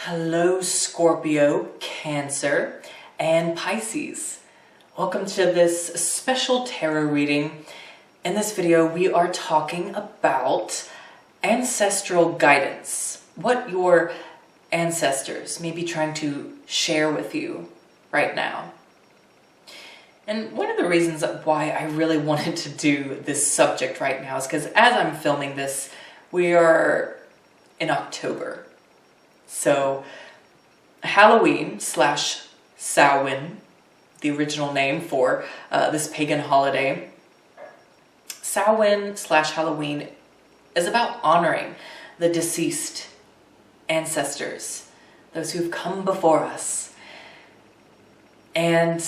Hello Scorpio, Cancer, and Pisces. Welcome to this special tarot reading. In this video, we are talking about ancestral guidance. What your ancestors may be trying to share with you right now. And one of the reasons why I really wanted to do this subject right now is because as I'm filming this, we are in October. So Halloween / Samhain, the original name for this pagan holiday. Samhain / Halloween is about honoring the deceased ancestors, those who've come before us. And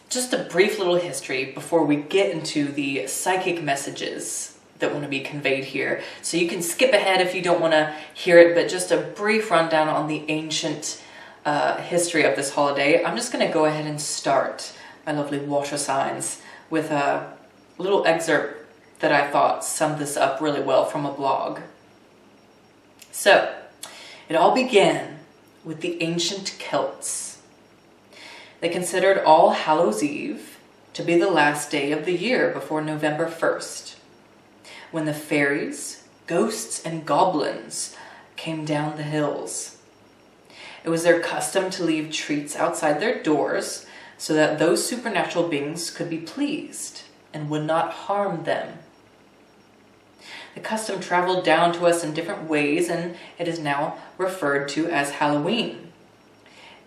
just a brief little history before we get into the psychic messages that want to be conveyed here. So you can skip ahead if you don't want to hear it, but just a brief rundown on the ancient history of this holiday. I'm just going to go ahead and start, my lovely water signs, with a little excerpt that I thought summed this up really well from a blog. So, it all began with the ancient Celts. They considered All Hallows Eve to be the last day of the year before November 1st. When the fairies, ghosts, and goblins came down the hills. It was their custom to leave treats outside their doors so that those supernatural beings could be pleased and would not harm them. The custom traveled down to us in different ways, and it is now referred to as Halloween.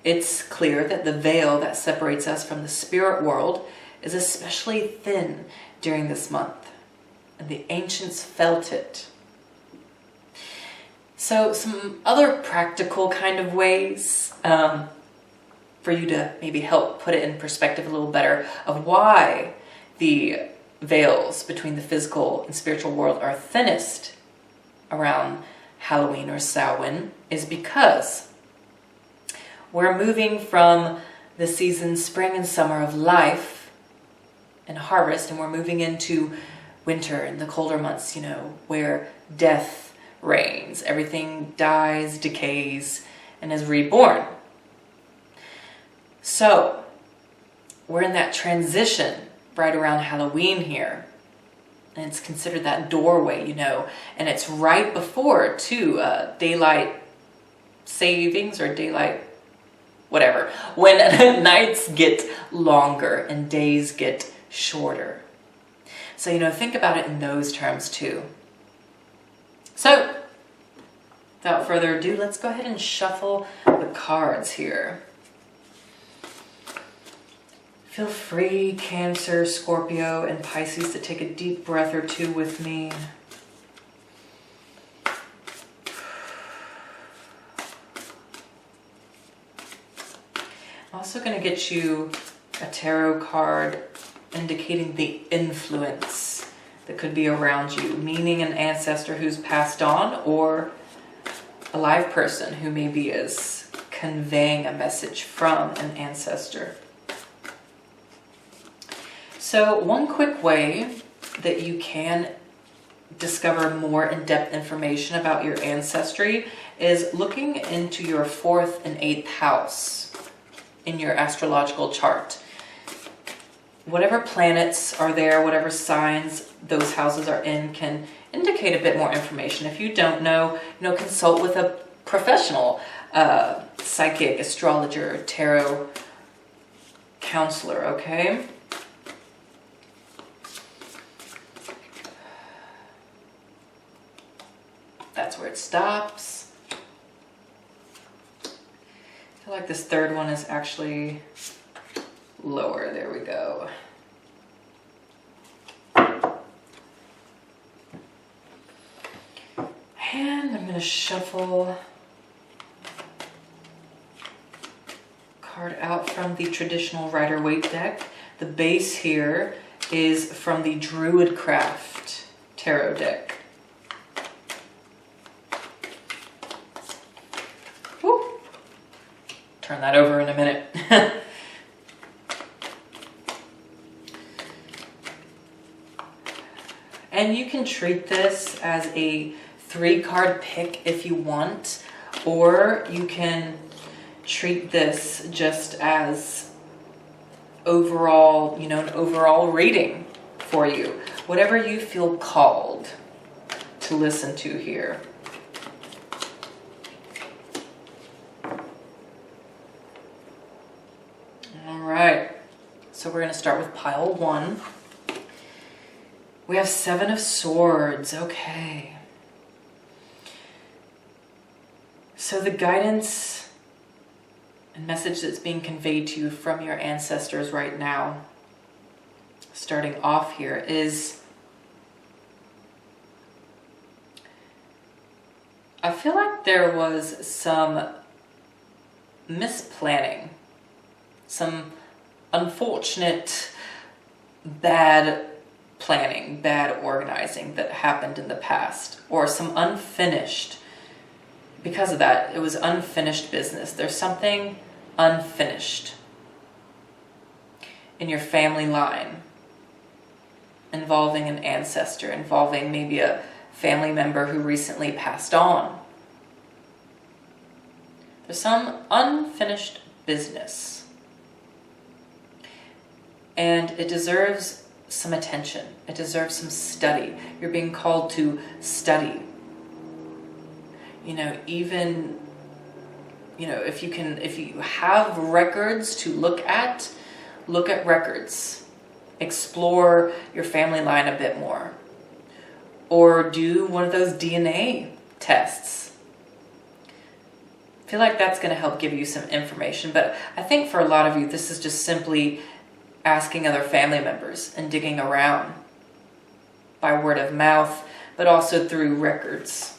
It's clear that the veil that separates us from the spirit world is especially thin during this month. And the ancients felt it. So some other practical kind of ways for you to maybe help put it in perspective a little better of why the veils between the physical and spiritual world are thinnest around Halloween or Samhain is because we're moving from the season spring and summer of life and harvest, and we're moving into winter and the colder months, where death reigns. Everything dies, decays, and is reborn. So, we're in that transition right around Halloween here. And it's considered that doorway, and it's right before, daylight savings or daylight, whatever, when nights get longer and days get shorter. So, think about it in those terms too. So, without further ado, let's go ahead and shuffle the cards here. Feel free, Cancer, Scorpio, and Pisces, to take a deep breath or two with me. I'm also going to get you a tarot card indicating the influence that could be around you, meaning an ancestor who's passed on or a live person who maybe is conveying a message from an ancestor. So one quick way that you can discover more in-depth information about your ancestry is looking into your 4th and 8th house in your astrological chart. Whatever planets are there, whatever signs those houses are in can indicate a bit more information. If you don't know, consult with a professional psychic, astrologer, tarot counselor, okay? That's where it stops. I feel like this third one is actually lower. There we go. And I'm going to shuffle card out from the traditional Rider-Waite deck. The base here is from the Druidcraft tarot deck. Whoop. Turn that over in a minute. And you can treat this as a 3-card pick if you want, Or you can treat this just as overall, an overall reading for you. Whatever you feel called to listen to here. All right. So we're going to start with pile 1. We have 7 of Swords. Okay. So the guidance and message that's being conveyed to you from your ancestors right now, starting off here, is I feel like there was some misplanning, some unfortunate bad planning, bad organizing that happened in the past, or some unfinished. Because of that, it was unfinished business. There's something unfinished in your family line involving an ancestor, involving maybe a family member who recently passed on. There's some unfinished business. And it deserves some attention. It deserves some study. You're being called to study. Even, if you have records to look at records. Explore your family line a bit more. Or do one of those DNA tests. I feel like that's going to help give you some information. But I think for a lot of you, this is just simply asking other family members and digging around by word of mouth, but also through records.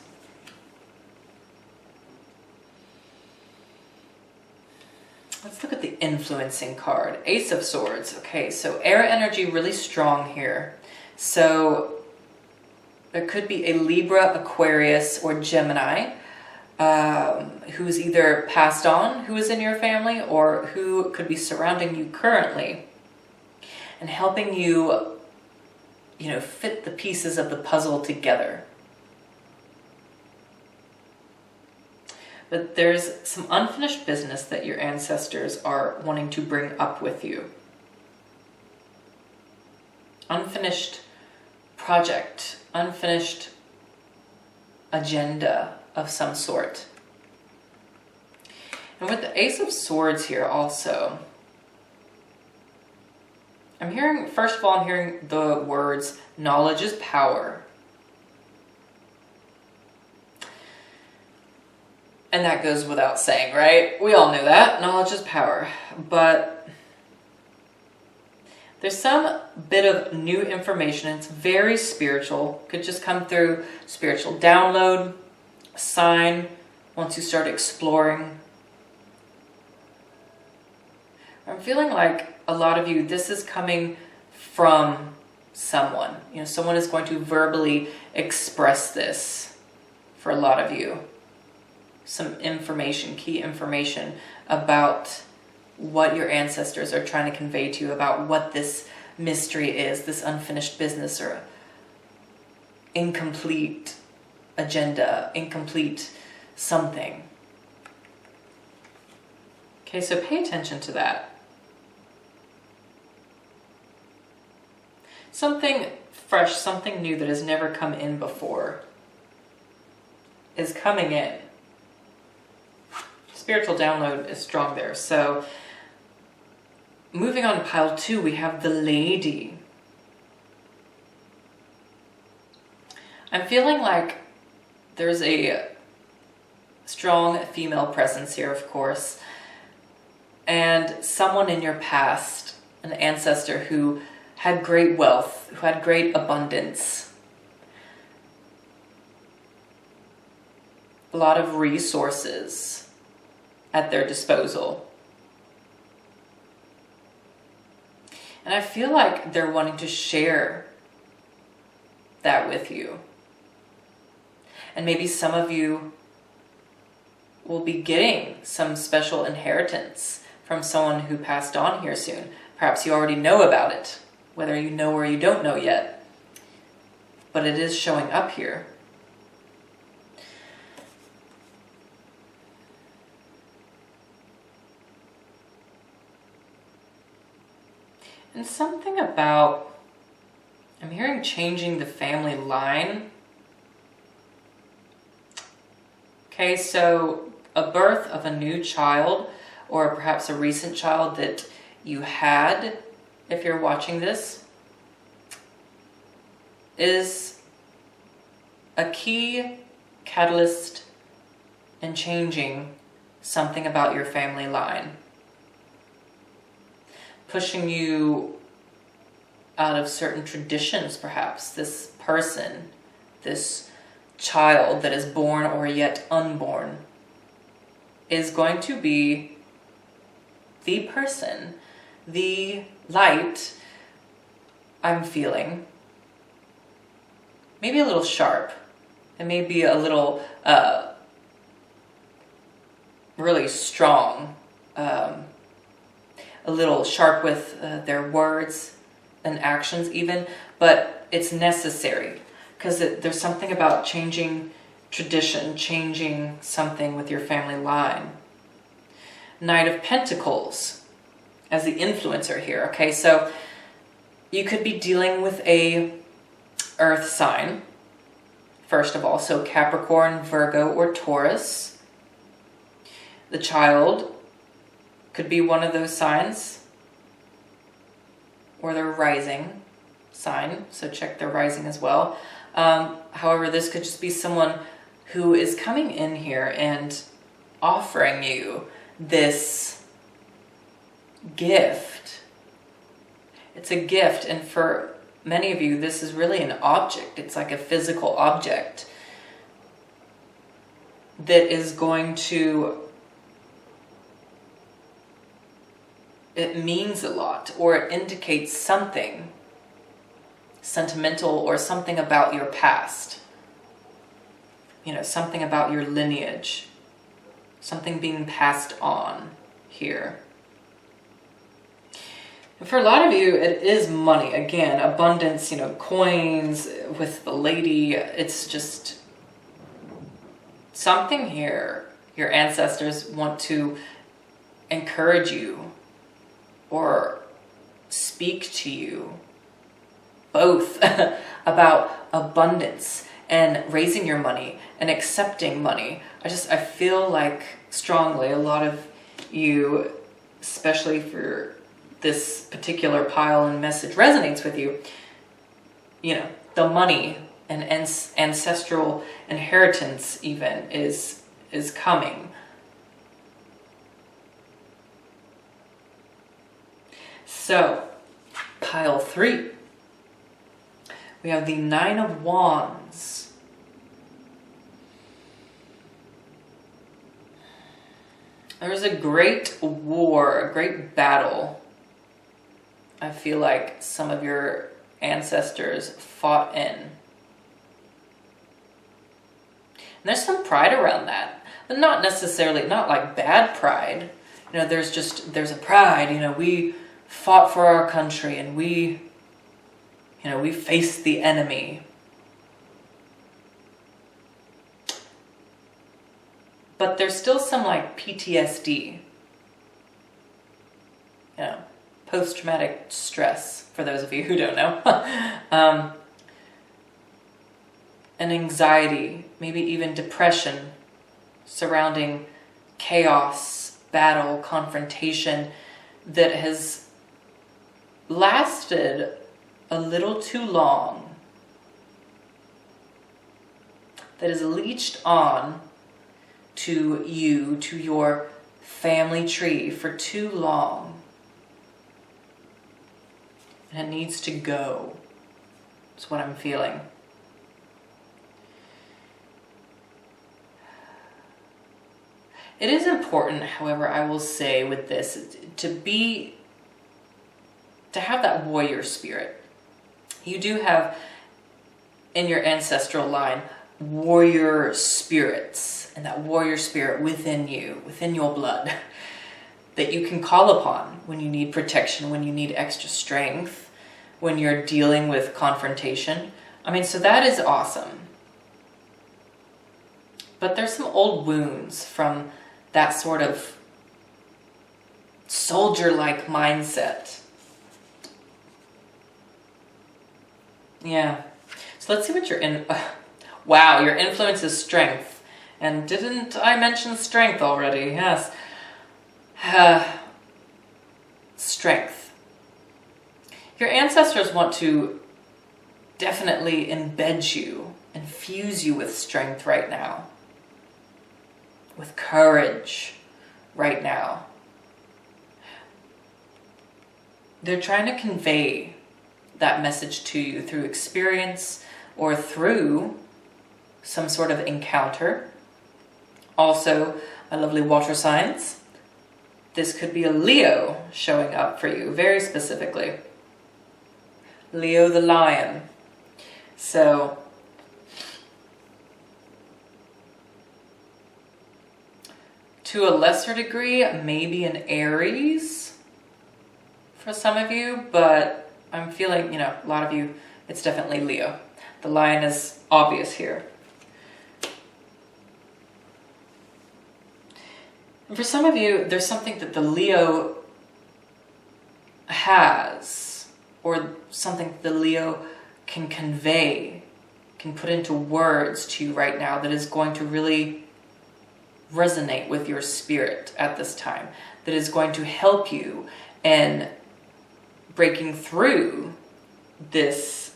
Let's look at the influencing card. Ace of Swords. Okay, so air energy really strong here. So there could be a Libra, Aquarius, or Gemini who's either passed on, who is in your family, or who could be surrounding you currently and helping you, fit the pieces of the puzzle together. But there's some unfinished business that your ancestors are wanting to bring up with you. Unfinished project, unfinished agenda of some sort. And with the Ace of Swords here also, first of all, I'm hearing the words, knowledge is power. And that goes without saying, right? We all know that. Knowledge is power. But there's some bit of new information. It's very spiritual. Could just come through spiritual download, a sign, once you start exploring. I'm feeling like a lot of you, this is coming from someone. Someone is going to verbally express this for a lot of you. Some information, key information about what your ancestors are trying to convey to you about what this mystery is, this unfinished business or incomplete agenda, incomplete something. Okay, so pay attention to that. Something fresh, something new that has never come in before is coming in. Spiritual download is strong there. So moving on to pile 2, we have the Lady. I'm feeling like there's a strong female presence here, of course, and someone in your past, an ancestor who had great wealth, who had great abundance, a lot of resources at their disposal. And I feel like they're wanting to share that with you. And maybe some of you will be getting some special inheritance from someone who passed on here soon. Perhaps you already know about it, whether you know or you don't know yet. But it is showing up here. And something about, I'm hearing changing the family line. Okay, so a birth of a new child, or perhaps a recent child that you had, if you're watching this, is a key catalyst in changing something about your family line. Pushing you out of certain traditions, perhaps. This person, this child that is born or yet unborn, is going to be the person, the light I'm feeling. Maybe a little sharp. It may be a little really strong, a little sharp with their words and actions even, but it's necessary because there's something about changing tradition, changing something with your family line. Knight of Pentacles as the influencer here. Okay, so you could be dealing with a earth sign, first of all, so Capricorn, Virgo, or Taurus. The child could be one of those signs, or their rising sign, so check their rising as well. However, this could just be someone who is coming in here and offering you this gift. It's a gift, and for many of you, this is really an object. It's like a physical object that is going to, it means a lot, or it indicates something sentimental or something about your past. You know, something about your lineage. Something being passed on here. And for a lot of you, it is money. Again, abundance, you know, coins with the lady. It's just something here. Your ancestors want to encourage you or speak to you both about abundance and raising your money and accepting money. I feel like strongly a lot of you, especially for this particular pile and message resonates with you, you know, the money and ancestral inheritance even is coming. So, pile 3. We have the 9 of Wands. There was a great war, a great battle. I feel like some of your ancestors fought in. And there's some pride around that, but not necessarily, not like bad pride. You know, there's a pride, you know, we fought for our country and we faced the enemy. But there's still some like PTSD, you know, post-traumatic stress, for those of you who don't know. And anxiety, maybe even depression surrounding chaos, battle, confrontation that has lasted a little too long, that is leached on to you, to your family tree for too long. And it needs to go. That's what I'm feeling. It is important, however, I will say with this, to have that warrior spirit. You do have in your ancestral line warrior spirits, and that warrior spirit within you, within your blood, that you can call upon when you need protection, when you need extra strength, when you're dealing with confrontation. I mean, so that is awesome. But there's some old wounds from that sort of soldier-like mindset Yeah. So let's see what wow, your influence is strength. And didn't I mention strength already? Yes. Strength. Your ancestors want to definitely embed you, infuse you with strength right now. With courage right now. They're trying to convey that message to you through experience or through some sort of encounter. Also, my lovely water signs. This could be a Leo showing up for you, very specifically. Leo the lion. So, to a lesser degree, maybe an Aries for some of you, but I'm feeling, a lot of you, it's definitely Leo. The lion is obvious here. And for some of you, there's something that the Leo has, or something the Leo can convey, can put into words to you right now that is going to really resonate with your spirit at this time, that is going to help you in breaking through this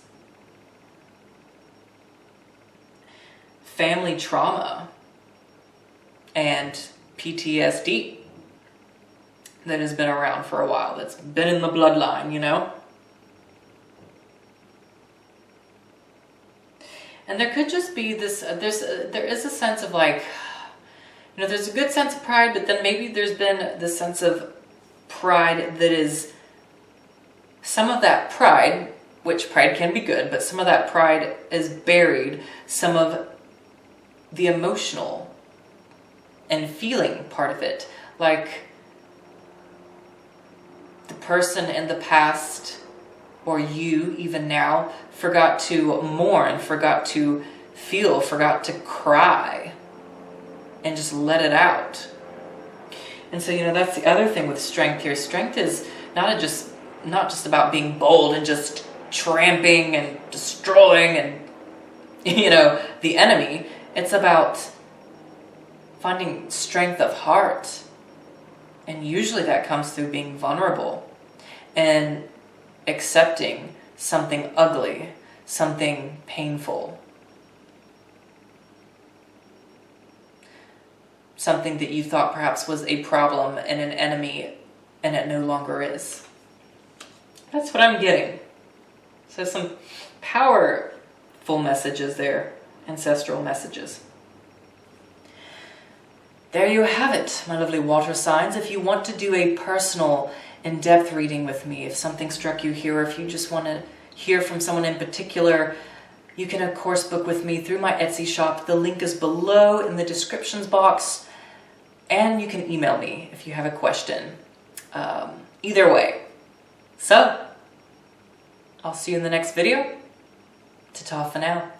family trauma and PTSD that has been around for a while, that's been in the bloodline, And there could just be this, there is a sense of like, there's a good sense of pride, but then maybe there's been this sense of pride that is, some of that pride, which pride can be good, but some of that pride is buried, some of the emotional and feeling part of it. Like the person in the past, or you even now, forgot to mourn, forgot to feel, forgot to cry, and just let it out. And so, that's the other thing with strength here. Strength is not just about being bold and just tramping and destroying and, the enemy. It's about finding strength of heart. And usually that comes through being vulnerable and accepting something ugly, something painful, something that you thought perhaps was a problem and an enemy, and it no longer is. That's what I'm getting. So some powerful messages there, ancestral messages. There you have it, my lovely water signs. If you want to do a personal, in-depth reading with me, if something struck you here, or if you just want to hear from someone in particular, you can of course book with me through my Etsy shop. The link is below in the descriptions box, and you can email me if you have a question. Either way. So, I'll see you in the next video. Ta-ta for now.